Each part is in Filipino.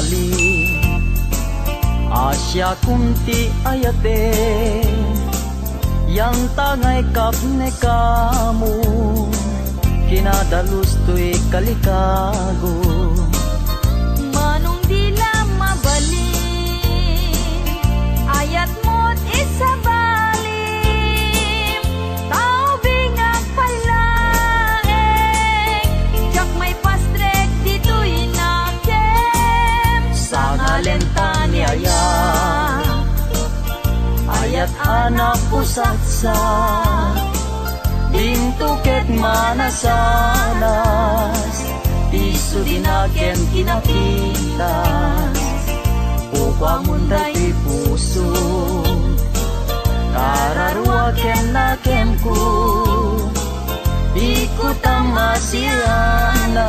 bali Asya kunti ayate yang tangay kapne kamu kinadalus to'y kalikago manong dila mabalim ayat mo't isabalim tao bingag palaeng jak may pastrek dito'y nakem sa ngalenta ni ayat anak pusatsa Dintuket manasanas Isu dinaken kinapitas Upang munday puso Kararwaken na kemku Ikut ang masiyana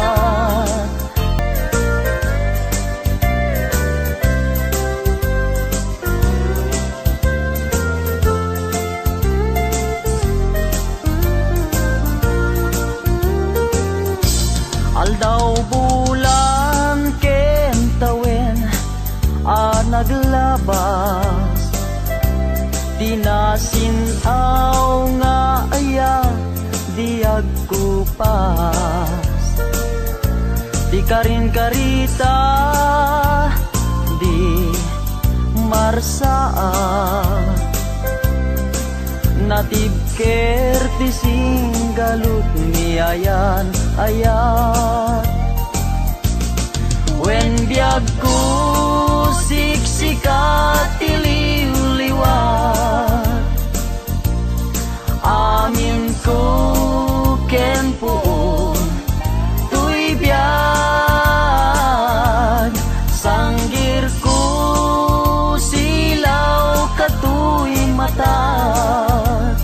Aldaw bulan kentawen naglabas Tinasinaw nga aya diag kupas Di karin karita di marsaa Natib kerti singgalut ni ayan Wen biag ku siksikat tiliw-liwat Amin ku ken puun tuy biag Sanggir ku silaw katuy matag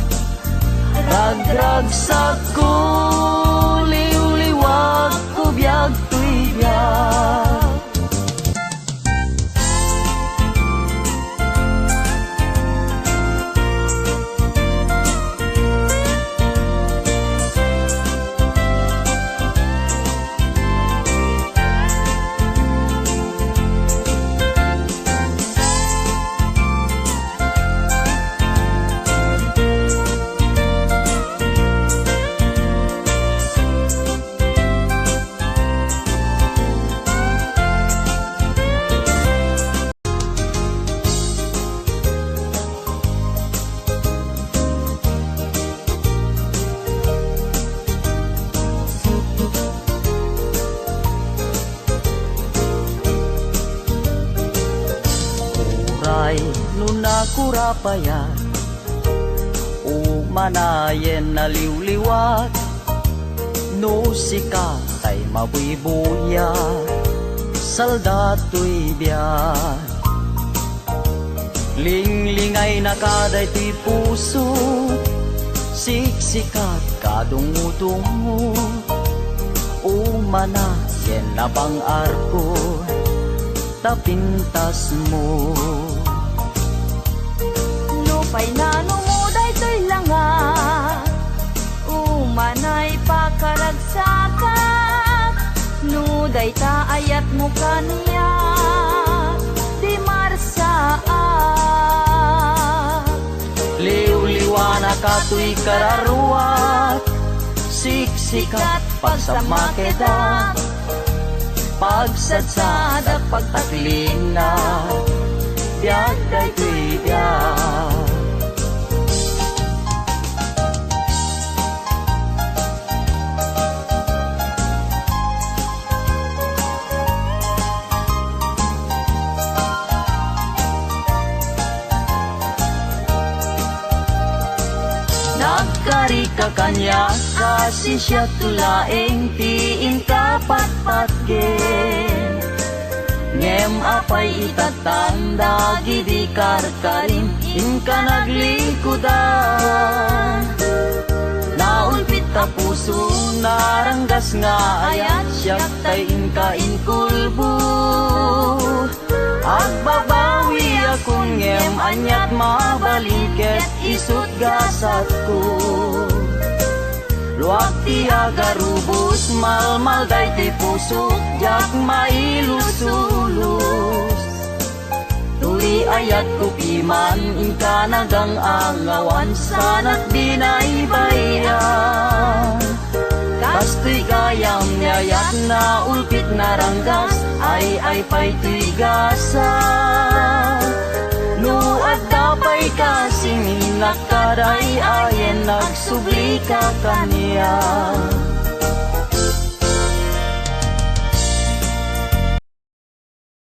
Ragrag sa kuliw-liwag ku biag tuy biag Nuna kurapaya Umanayen na liwliwat Nusika tay mabuibuya Saldato'y biyak Linglingay na kaday ti puso Siksikat kadungo-dungo Umanayen na bang arko Tapintas mo Pay nanumuday to'y langa Umanay pakaragsakat Nuday ta ayat mo kaniya Di marsaat Liw-liwana kato'y kararuat Siksikat pagsamakeda Pagsadsad at pagtaklina Biag day to'y biag Nagkari ka kanya kasi siya tulaeng tiin kapat-pat gen Ngem apay itatanda gidi karkarin inka naglikudan Naulpit ta puso naranggas nga ayat siyak tay inka inkulbu Agbabawi akong ngem anyat mabaliket isut gasat ko Luwag ti agarubos Malmalday ti puso, jak mailusulus. Tuli ayat ko piman, inka nagang angawan, sanat dinaibayan. Kastoy gayam yayat na ulpit na ranggas, ay pa'y tuigasa. Nuat tapay kasing inakaray, ayen nagsubli ka kaniya.